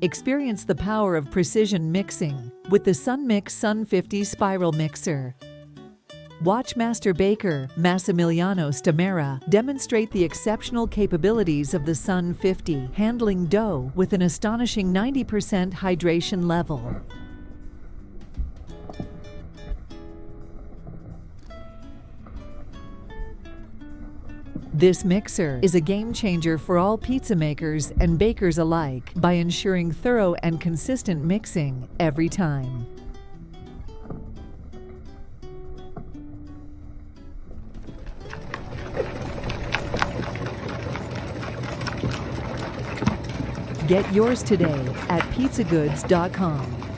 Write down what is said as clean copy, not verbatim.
Experience the power of precision mixing with the Sunmix SUN50 spiral mixer. Watch Master Baker Massimiliano Stamerra demonstrate the exceptional capabilities of the SUN50, handling dough with an astonishing 90% hydration level. This mixer is a game changer for all pizza makers and bakers alike by ensuring thorough and consistent mixing every time. Get yours today at pizzagoods.com.